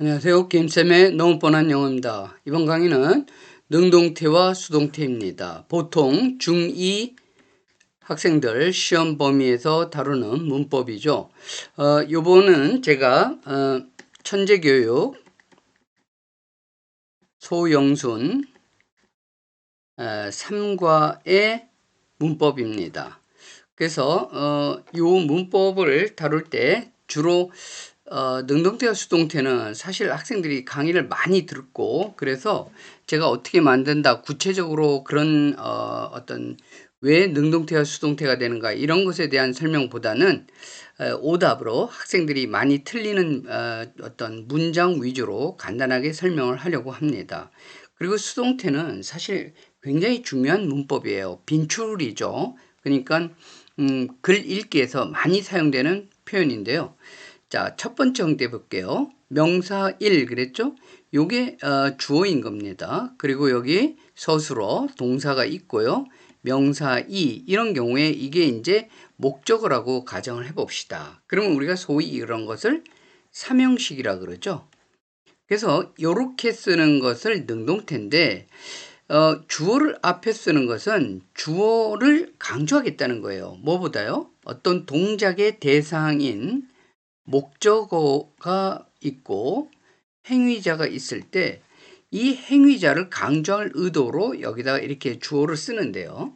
안녕하세요. 김쌤의 너무 뻔한 영어입니다. 이번 강의는 능동태와 수동태입니다. 보통 중2 학생들 시험 범위에서 다루는 문법이죠. 요번은 제가 천재교육 소영순 3과의 문법입니다. 그래서 요 문법을 다룰 때 주로 능동태와 수동태는 사실 학생들이 강의를 많이 듣고, 그래서 제가 어떻게 만든다 구체적으로 그런 어떤 왜 능동태와 수동태가 되는가 이런 것에 대한 설명보다는 오답으로 학생들이 많이 틀리는 어떤 문장 위주로 간단하게 설명을 하려고 합니다. 그리고 수동태는 사실 굉장히 중요한 문법이에요. 빈출이죠. 그러니까 글 읽기에서 많이 사용되는 표현인데요. 자, 첫 번째 형태 볼게요. 명사 1 그랬죠? 요게 주어인 겁니다. 그리고 여기 서술어 동사가 있고요. 명사 2 이런 경우에 이게 이제 목적어라고 가정을 해 봅시다. 그러면 우리가 소위 이런 것을 삼형식이라 그러죠. 그래서 요렇게 쓰는 것을 능동태인데 주어를 앞에 쓰는 것은 주어를 강조하겠다는 거예요. 뭐보다요? 어떤 동작의 대상인 목적어가 있고 행위자가 있을 때 이 행위자를 강조할 의도로 여기다가 이렇게 주어를 쓰는데요.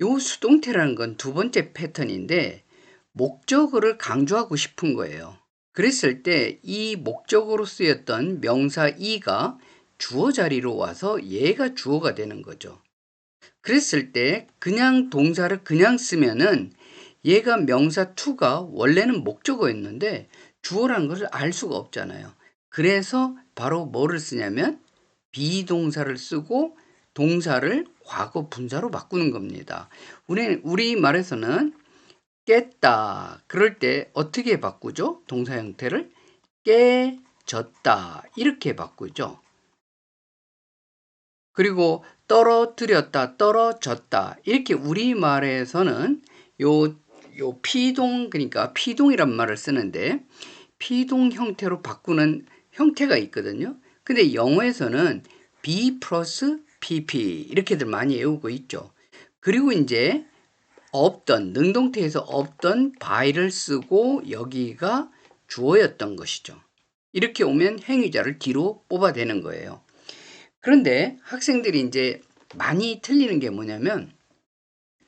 요 수동태라는 건 두 번째 패턴인데 목적어를 강조하고 싶은 거예요. 그랬을 때 이 목적어로 쓰였던 명사 이가 주어 자리로 와서 얘가 주어가 되는 거죠. 그랬을 때 그냥 동사를 그냥 쓰면은 얘가 명사 to가 원래는 목적어였는데 주어라는 것을 알 수가 없잖아요. 그래서 바로 뭐를 쓰냐면 비동사를 쓰고 동사를 과거 분사로 바꾸는 겁니다. 우리 말에서는 깼다. 그럴 때 어떻게 바꾸죠? 동사 형태를 깨졌다. 이렇게 바꾸죠. 그리고 떨어뜨렸다, 떨어졌다. 이렇게 우리말에서는 요 피동, 그러니까 피동이란 말을 쓰는데 피동 형태로 바꾸는 형태가 있거든요. 근데 영어에서는 be 플러스 pp 이렇게들 많이 외우고 있죠. 그리고 이제 없던, 능동태에서 없던 by를 쓰고 여기가 주어였던 것이죠. 이렇게 오면 행위자를 뒤로 뽑아대는 거예요. 그런데 학생들이 이제 많이 틀리는 게 뭐냐면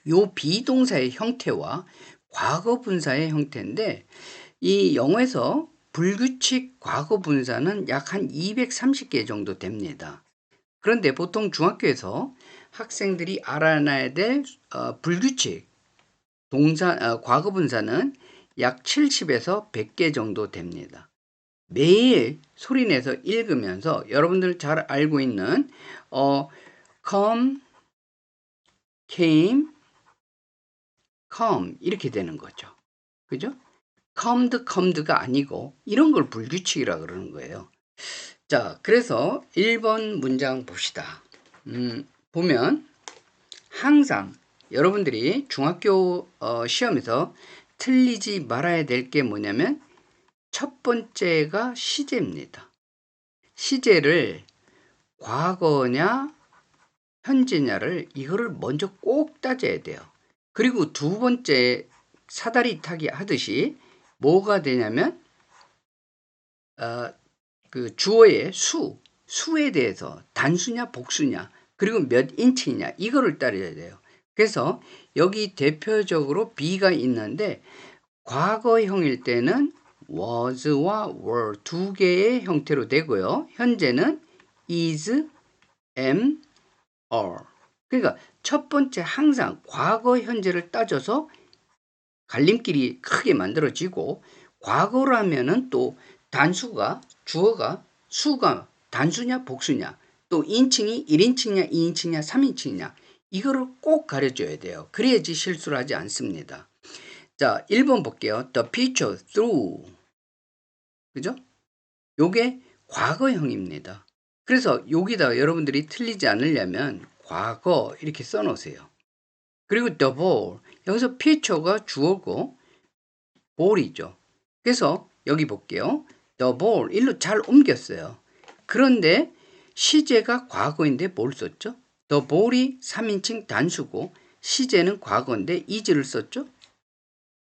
요 비동사의 형태와 과거 분사의 형태인데 이 영어에서 불규칙 과거 분사는 약 한 230개 정도 됩니다. 그런데 보통 중학교에서 학생들이 알아놔야 될 불규칙 과거 분사는 약 70에서 100개 정도 됩니다. 매일 소리내서 읽으면서 여러분들 잘 알고 있는 come, came, come 이렇게 되는 거죠. 그죠? come드가 아니고 이런 걸 불규칙이라 그러는 거예요. 자, 그래서 1번 문장 봅시다. 보면 항상 여러분들이 중학교 시험에서 틀리지 말아야 될 게 뭐냐면 첫 번째가 시제입니다. 시제를 과거냐 현재냐를 이거를 먼저 꼭 따져야 돼요. 그리고 두 번째 사다리 타기 하듯이 뭐가 되냐면 그 주어의 수에 대해서 단수냐 복수냐 그리고 몇 인치냐 이거를 따져야 돼요. 그래서 여기 대표적으로 B가 있는데 과거형일 때는 was와 were 두 개의 형태로 되고요. 현재는 is, am, are. 그러니까 첫 번째 항상 과거 현재를 따져서 갈림길이 크게 만들어지고 과거라면은 또 단수가 주어가 수가 단수냐 복수냐 또 인칭이 1인칭이냐 2인칭이냐 3인칭이냐 이거를 꼭 가려줘야 돼요. 그래야지 실수를 하지 않습니다. 자, 1번 볼게요. The picture through. 그죠? 요게 과거형입니다. 그래서 여기다 여러분들이 틀리지 않으려면 과거 이렇게 써놓으세요. 그리고 the ball. 여기서 picture가 주어고 ball이죠. 그래서 여기 볼게요. the ball 일로 잘 옮겼어요. 그런데 시제가 과거인데 뭘 썼죠? the ball이 3인칭 단수고 시제는 과거인데 is를 썼죠?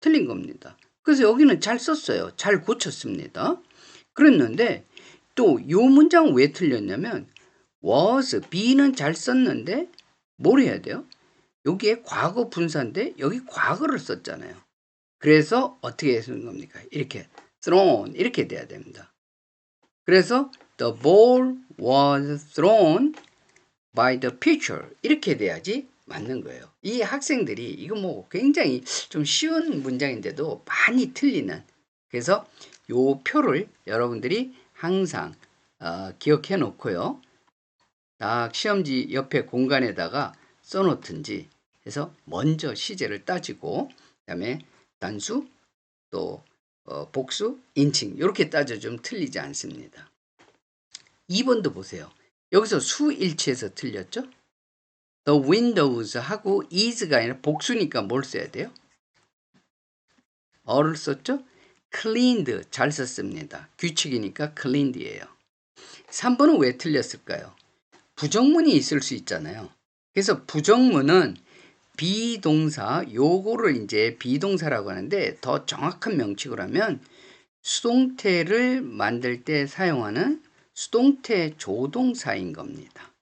틀린 겁니다. 그래서 여기는 잘 썼어요. 잘 고쳤습니다. 그랬는데 또 이 문장은 왜 틀렸냐면 was, be는 잘 썼는데 뭘 해야 돼요? 여기에 과거 분사인데 여기 과거를 썼잖아요. 그래서 어떻게 쓰는 겁니까? 이렇게 thrown 이렇게 돼야 됩니다. 그래서 the ball was thrown by the pitcher 이렇게 돼야지 맞는 거예요. 이 학생들이 이거 뭐 굉장히 좀 쉬운 문장인데도 많이 틀리는, 그래서 요 표를 여러분들이 항상 기억해 놓고요. 딱 시험지 옆에 공간에다가 써놓든지 해서 먼저 시제를 따지고 그다음에 단수 또 복수, 인칭 이렇게 따져주면 틀리지 않습니다. 2번도 보세요. 여기서 수일치에서 틀렸죠? The windows 하고 is가 아니라 복수니까 뭘 써야 돼요? 어를 썼죠? cleaned 잘 썼습니다. 규칙이니까 cleaned예요. 3번은 왜 틀렸을까요? 부정문이 있을 수 있잖아요. 그래서 부정문은 비동사, 요거를 이제 비동사라고 하는데 더 정확한 명칭으로 하면 수동태를 만들 때 사용하는 수동태 조동사인 겁니다.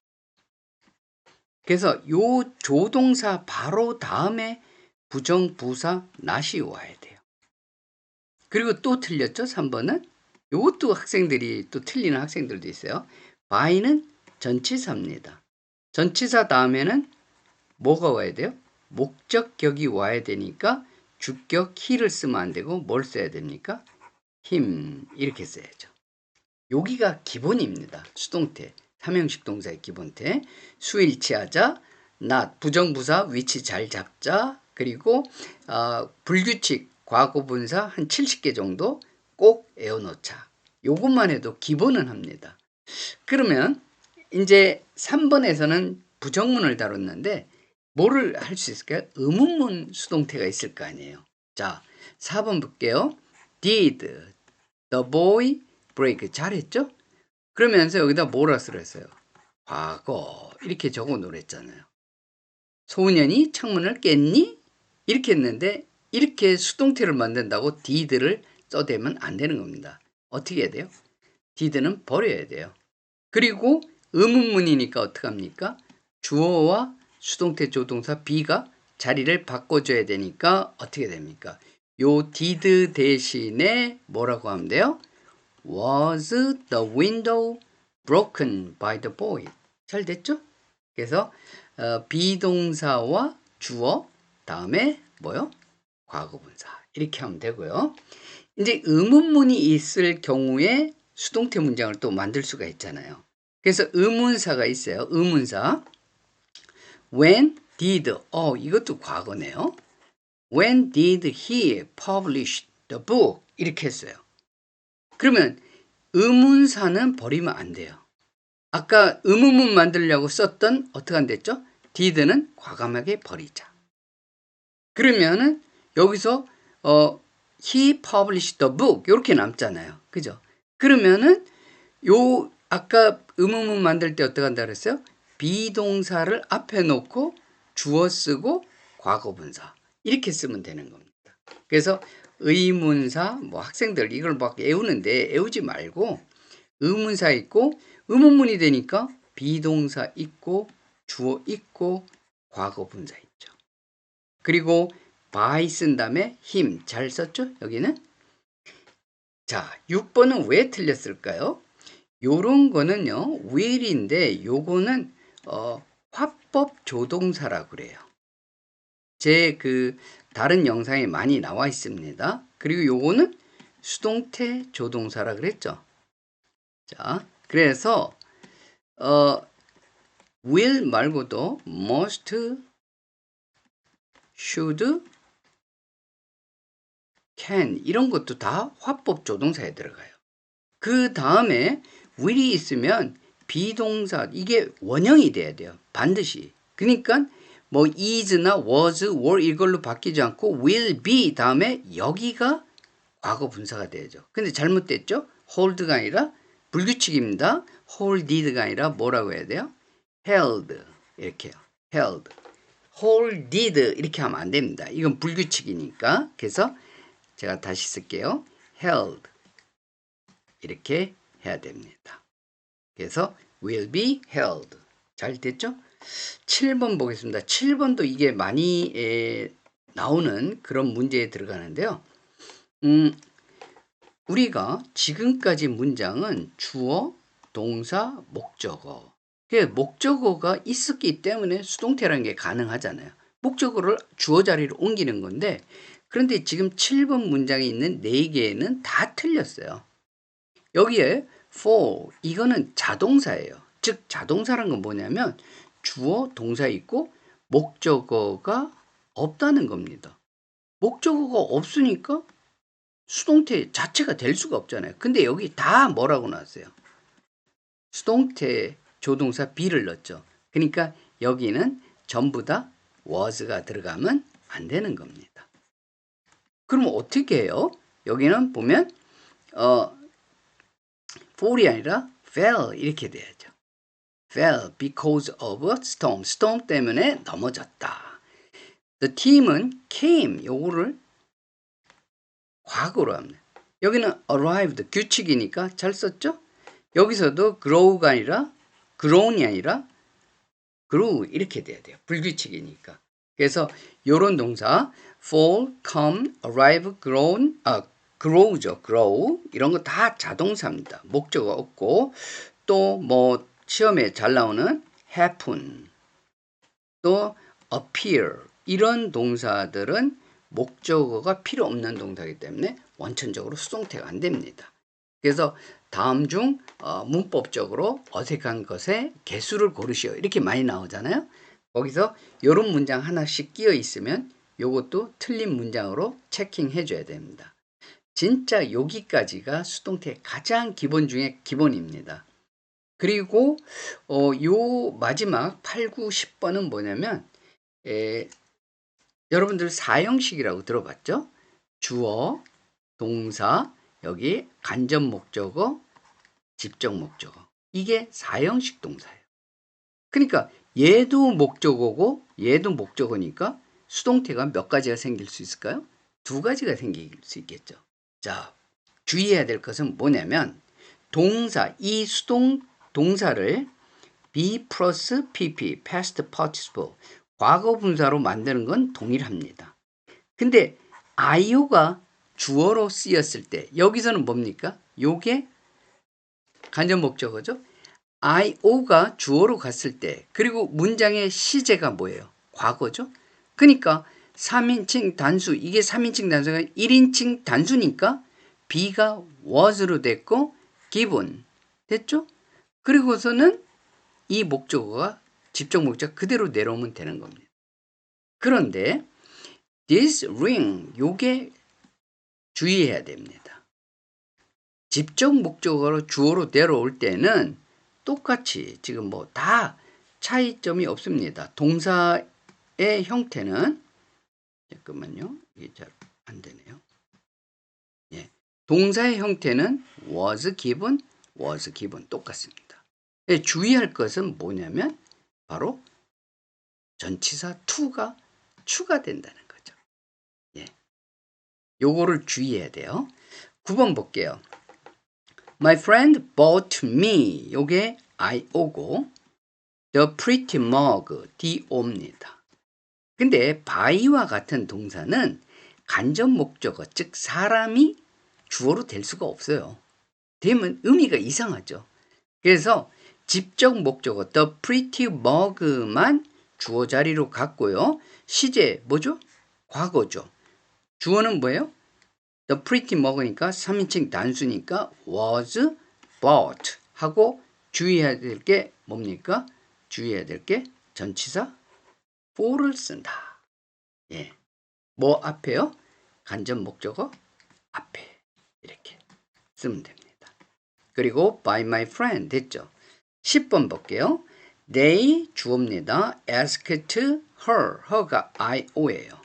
그래서 요 조동사 바로 다음에 부정부사 not이 와야 돼요. 그리고 또 틀렸죠? 3번은 요것도 학생들이 또 틀리는 학생들도 있어요. by는 전치사입니다. 전치사 다음에는 뭐가 와야 돼요? 목적격이 와야 되니까 주격 he를 쓰면 안 되고 뭘 써야 됩니까? him 이렇게 써야죠. 여기가 기본입니다. 수동태, 삼형식 동사의 기본태. 수일치하자, not 부정부사 위치 잘 잡자, 그리고 불규칙 과거분사 한 70개 정도 꼭 외워놓자. 요것만 해도 기본은 합니다. 그러면 이제 3번에서는 부정문을 다뤘는데 뭐를 할 수 있을까요? 의문문 수동태가 있을 거 아니에요. 자, 4번 볼게요. Did the boy break? 잘했죠? 그러면서 여기다 뭐라 쓰랬어요? 과거 이렇게 적어 놓으랬잖아요. 소년이 창문을 깼니? 이렇게 했는데 이렇게 수동태를 만든다고 did를 써대면 안 되는 겁니다. 어떻게 해야 돼요? did는 버려야 돼요. 그리고 의문문이니까 어떡합니까? 주어와 수동태 조동사 be가 자리를 바꿔줘야 되니까 어떻게 됩니까? 요 did 대신에 뭐라고 하면 돼요? Was the window broken by the boy? 잘 됐죠? 그래서 비동사와 주어 다음에 뭐요? 과거분사 이렇게 하면 되고요. 이제 의문문이 있을 경우에 수동태 문장을 또 만들 수가 있잖아요. 그래서 의문사가 있어요. 의문사. When did, 이것도 과거네요. When did he publish the book? 이렇게 했어요. 그러면 의문사는 버리면 안 돼요. 아까 의문문 만들려고 썼던 어떻게 안 됐죠? did는 과감하게 버리자. 그러면은 여기서 he published the book 이렇게 남잖아요. 그죠? 그러면은 요 아까 의문문 만들 때 어떻게 한다 그랬어요? 비동사를 앞에 놓고 주어 쓰고 과거분사 이렇게 쓰면 되는 겁니다. 그래서 의문사 뭐 학생들 이걸 막 외우는데 외우지 말고 의문사 있고 의문문이 되니까 비동사 있고 주어 있고 과거분사 있죠. 그리고 by 쓴 다음에 him 잘 썼죠? 여기는. 자, 6번은 왜 틀렸을까요? 요런 거는요, will인데 요거는 화법 조동사라고 그래요. 제 다른 영상에 많이 나와 있습니다. 그리고 요거는 수동태 조동사라 그랬죠. 자, 그래서 will 말고도 must, should, can 이런 것도 다 화법 조동사에 들어가요. 그 다음에 will이 있으면 비동사 이게 원형이 돼야 돼요. 반드시. 그러니까 뭐 is나 was, were 이걸로 바뀌지 않고 will be 다음에 여기가 과거 분사가 되죠. 근데 잘못됐죠? hold가 아니라 불규칙입니다. holded가 아니라 뭐라고 해야 돼요? held 이렇게요. held, holded 이렇게 하면 안 됩니다. 이건 불규칙이니까. 그래서 제가 다시 쓸게요. held 이렇게 해야 됩니다. 그래서 will be held. 잘 됐죠? 7번 보겠습니다. 7번도 이게 많이 나오는 그런 문제에 들어가는데요. 우리가 지금까지 문장은 주어, 동사, 목적어. 목적어가 있었기 때문에 수동태라는 게 가능하잖아요. 목적어를 주어 자리로 옮기는 건데, 그런데 지금 7번 문장에 있는 4개는 다 틀렸어요. 여기에 for 이거는 자동사예요. 즉 자동사란 건 뭐냐면 주어, 동사 있고 목적어가 없다는 겁니다. 목적어가 없으니까 수동태 자체가 될 수가 없잖아요. 근데 여기 다 뭐라고 나왔어요? 수동태 조동사 be를 넣었죠. 그러니까 여기는 전부 다 was가 들어가면 안 되는 겁니다. 그럼 어떻게 해요? 여기는 보면 fall이 아니라 fell 이렇게 돼야죠. fell because of a storm. storm 때문에 넘어졌다. The team은 came 요거를 과거로 합니다. 여기는 arrived 규칙이니까 잘 썼죠? 여기서도 grow가 아니라 grown이 아니라 grew 이렇게 돼야 돼요. 불규칙이니까. 그래서 요런 동사 fall, come, arrive, grown, grow죠. grow 이런 거 다 자동사입니다. 목적어 없고 또 뭐 시험에 잘 나오는 happen 또 appear 이런 동사들은 목적어가 필요 없는 동사이기 때문에 원천적으로 수동태가 안 됩니다. 그래서 다음 중 문법적으로 어색한 것의 개수를 고르시오 이렇게 많이 나오잖아요. 거기서 이런 문장 하나씩 끼어 있으면 이것도 틀린 문장으로 체킹해 줘야 됩니다. 진짜 여기까지가 수동태 가장 기본 중에 기본입니다. 그리고 요 마지막 8, 9, 10번은 뭐냐면 여러분들 4형식이라고 들어봤죠? 주어, 동사, 여기 간접 목적어, 직접 목적어. 이게 4형식 동사예요. 그러니까 얘도 목적어고 얘도 목적어니까 수동태가 몇 가지가 생길 수 있을까요? 2가지가 생길 수 있겠죠. 자, 주의해야 될 것은 뭐냐면 동사, 이 동사를 be 플러스 pp, past participle, 과거 분사로 만드는 건 동일합니다. 근데 IO가 주어로 쓰였을 때 여기서는 뭡니까? 요게 간접 목적어죠. IO가 주어로 갔을 때 그리고 문장의 시제가 뭐예요? 과거죠. 그러니까 3인칭 단수 이게 3인칭 단수가 1인칭 단수니까 B가 was로 됐고 given 됐죠? 그리고서는 이 목적어가 직접 목적 그대로 내려오면 되는 겁니다. 그런데 this ring 요게 주의해야 됩니다. 직접 목적어로 주어로 내려올 때는 똑같이 지금 뭐 다 차이점이 없습니다. 동사의 형태는 잠깐만요. 이게 잘 안 되네요. 예. 동사의 형태는 was given 똑같습니다. 예, 주의할 것은 뭐냐면 바로 전치사 to가 추가된다는 거죠. 예. 요거를 주의해야 돼요. 9번 볼게요. My friend bought me. 요게 IO고 the pretty mug DO입니다. 근데 buy와 같은 동사는 간접 목적어 즉 사람이 주어로 될 수가 없어요. 되면 의미가 이상하죠. 그래서 직접 목적어 the pretty mug만 주어 자리로 갔고요. 시제 뭐죠? 과거죠. 주어는 뭐예요? The pretty mug니까 3인칭 단수니까 was bought 하고 주의해야 될 게 뭡니까? 주의해야 될 게 전치사 for를 쓴다. 예. 뭐 앞에요? 간접 목적어 앞에 이렇게 쓰면 됩니다. 그리고 by my friend 됐죠? 10번 볼게요. They 주어입니다. asked her. her가 IO예요.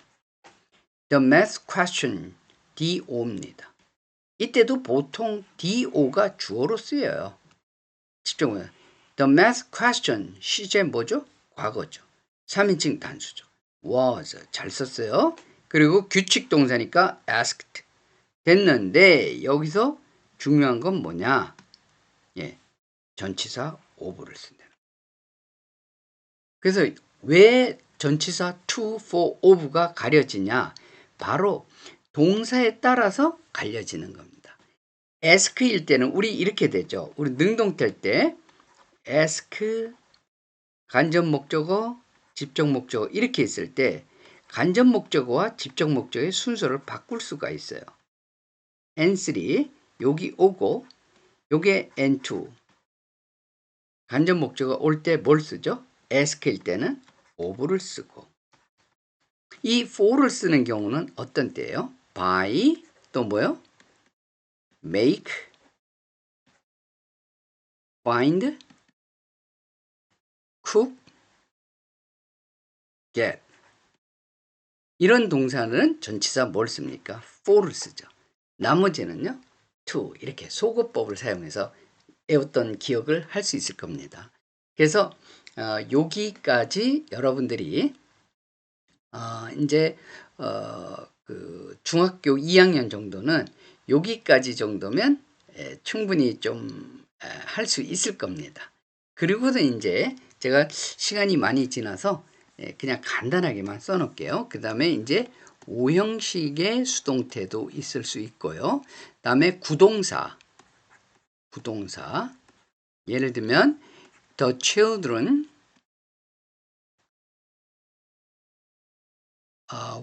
The math question DO입니다. 이때도 보통 do가 주어로 쓰여요. 집중해요. The math question, 시제 뭐죠? 과거죠. 3인칭 단수죠. was, 잘 썼어요. 그리고 규칙 동사니까 asked. 됐는데 여기서 중요한 건 뭐냐? 예, 전치사 of를 쓴다. 그래서 왜 전치사 to, for, of가 가려지냐? 바로 동사에 따라서 갈려지는 겁니다. ask일 때는 우리 이렇게 되죠. 우리 능동태 때 ask 간접 목적어, 직접 목적어 이렇게 있을 때 간접 목적어와 직접 목적어의 순서를 바꿀 수가 있어요. N3 여기 오고 요게 N2 간접 목적어 올 때 뭘 쓰죠? ask일 때는 of를 쓰고 이 for를 쓰는 경우는 어떤 때예요? buy 또 뭐요? make, find, cook, get 이런 동사는 전치사 뭘 씁니까? for를 쓰죠. 나머지는요. to 이렇게 소거법을 사용해서 외웠던 기억을 할 수 있을 겁니다. 그래서 여기까지 여러분들이 이제 그 중학교 2학년 정도는 여기까지 정도면 충분히 좀 할 수 있을 겁니다. 그리고는 이제 제가 시간이 많이 지나서 그냥 간단하게만 써놓을게요. 그 다음에 이제 5형식의 수동태도 있을 수 있고요. 그 다음에 구동사 예를 들면 the children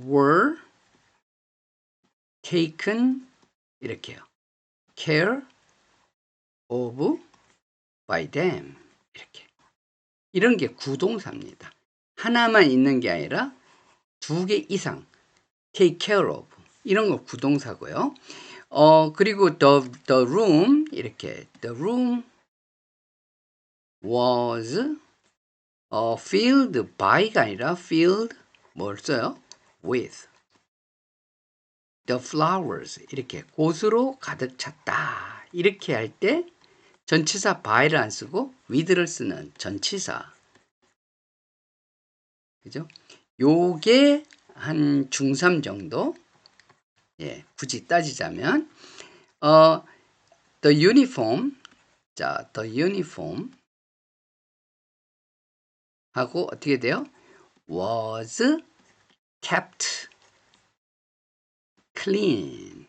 were taken 이렇게요. care of by them 이렇게 이런 게 구동사입니다. 하나만 있는 게 아니라 2개 이상 take care of 이런 거 구동사고요. 그리고 the room 이렇게 the room was filled by가 아니라 filled 뭘 써요? with the flowers 이렇게 곳으로 가득 찼다 이렇게 할 때 전치사 by를 안 쓰고 with를 쓰는 전치사 그죠? 요게 한 중3 정도 예, 굳이 따지자면 the uniform 자, the uniform 하고 어떻게 돼요? was kept clean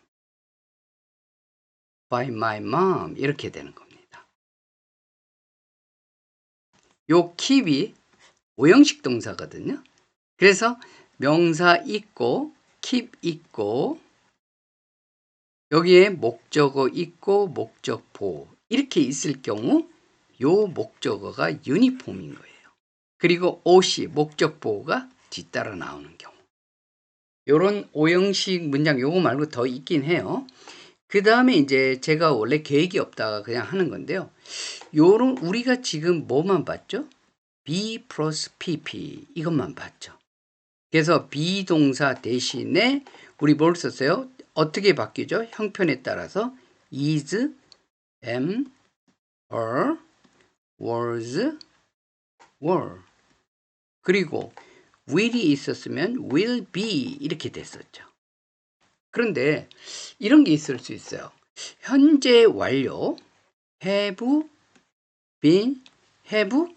by my mom 이렇게 되는 겁니다. 요 keep이 5형식 동사거든요. 그래서 명사 있고 keep 있고 여기에 목적어 있고 목적보 이렇게 있을 경우 요 목적어가 유니폼인 거예요. 그리고 옷이 목적보호가 뒤따라 나오는 경우 요런 5형식 문장 요거 말고 더 있긴 해요. 그 다음에 이제 제가 원래 계획이 없다가 그냥 하는 건데요. 요런 우리가 지금 뭐만 봤죠? be 플러스 pp 이것만 봤죠. 그래서 비동사 대신에 우리 뭘 썼어요? 어떻게 바뀌죠? 형편에 따라서 is, am, are, was, were 그리고 will이 있었으면 will be 이렇게 됐었죠. 그런데 이런 게 있을 수 있어요. 현재 완료 have been have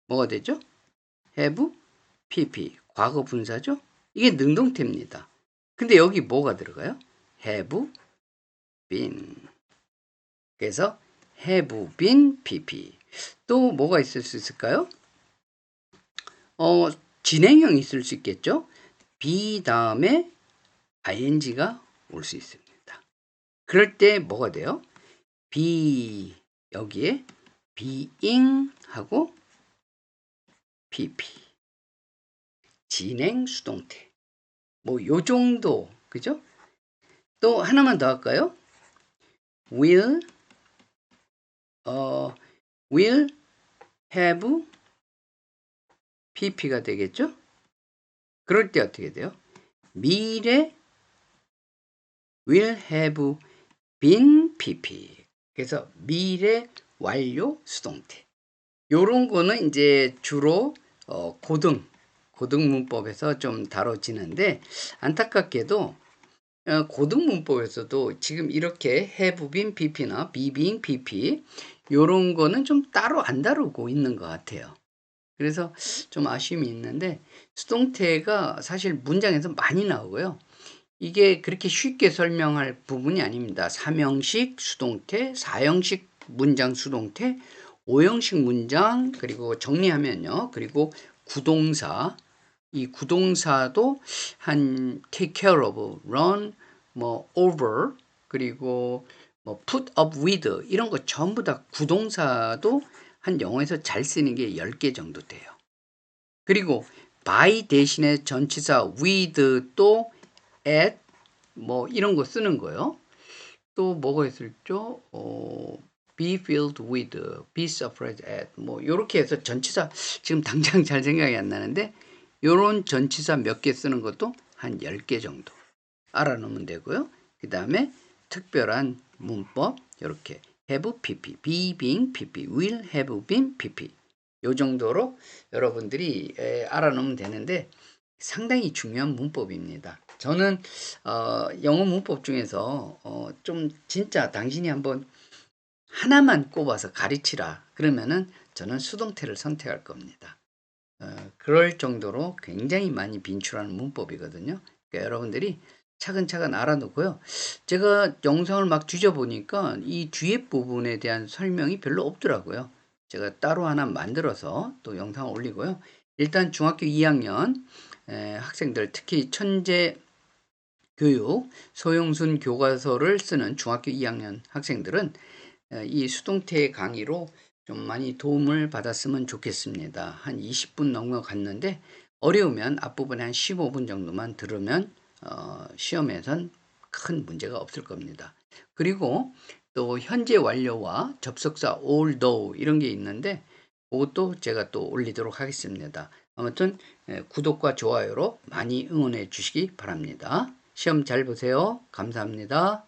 뭐가 되죠? have pp 과거 분사죠? 이게 능동태입니다. 근데 여기 뭐가 들어가요? have been 그래서 have been pp 또 뭐가 있을 수 있을까요? 진행형이 있을 수 있겠죠? be 다음에 ing가 올 수 있습니다. 그럴 때 뭐가 돼요? be 여기에 being 하고 pp 진행 수동태 뭐 요 정도 그죠? 또 하나만 더 할까요? will will have pp가 되겠죠? 그럴 때 어떻게 돼요? 미래 will have been PP. 그래서 미래 완료 수동태. 요런 거는 이제 주로 고등 문법에서 좀 다뤄지는데, 안타깝게도 고등 문법에서도 지금 이렇게 have been pp나 be being pp 요런 거는 좀 따로 안 다루고 있는 것 같아요. 그래서 좀 아쉬움이 있는데, 수동태가 사실 문장에서 많이 나오고요. 이게 그렇게 쉽게 설명할 부분이 아닙니다. 3형식 수동태, 4형식 문장 수동태, 5형식 문장, 그리고 정리하면요. 그리고 구동사, 이 구동사도 한 take care of, run, 뭐 over, 그리고 뭐 put up with 이런 거 전부 다 구동사도 한 영어에서 잘 쓰는 게 10개 정도 돼요. 그리고 by 대신에 전치사 with 또 at 뭐 이런 거 쓰는 거요. 또 뭐가 있을죠? be filled with, be surprised at 뭐 요렇게 해서 전치사 지금 당장 잘 생각이 안 나는데 요런 전치사 몇 개 쓰는 것도 한 10개 정도 알아놓으면 되고요. 그 다음에 특별한 문법 요렇게 have pp, be being pp, will have been pp 요 정도로 여러분들이 알아놓으면 되는데 상당히 중요한 문법입니다. 저는 영어 문법 중에서 좀 진짜 당신이 한번 하나만 꼽아서 가르치라 그러면은 저는 수동태를 선택할 겁니다. 그럴 정도로 굉장히 많이 빈출하는 문법이거든요. 그러니까 여러분들이 차근차근 알아놓고요. 제가 영상을 막 뒤져보니까 이 뒤에 부분에 대한 설명이 별로 없더라고요. 제가 따로 하나 만들어서 또 영상을 올리고요. 일단 중학교 2학년 학생들, 특히 천재 교육 소형순 교과서를 쓰는 중학교 2학년 학생들은 이 수동태 강의로 좀 많이 도움을 받았으면 좋겠습니다. 한 20분 넘어갔는데 어려우면 앞부분에 한 15분 정도만 들으면 시험에선 큰 문제가 없을 겁니다. 그리고 또 현재 완료와 접속사 although 이런 게 있는데 그것도 제가 또 올리도록 하겠습니다. 아무튼 구독과 좋아요로 많이 응원해 주시기 바랍니다. 시험 잘 보세요. 감사합니다.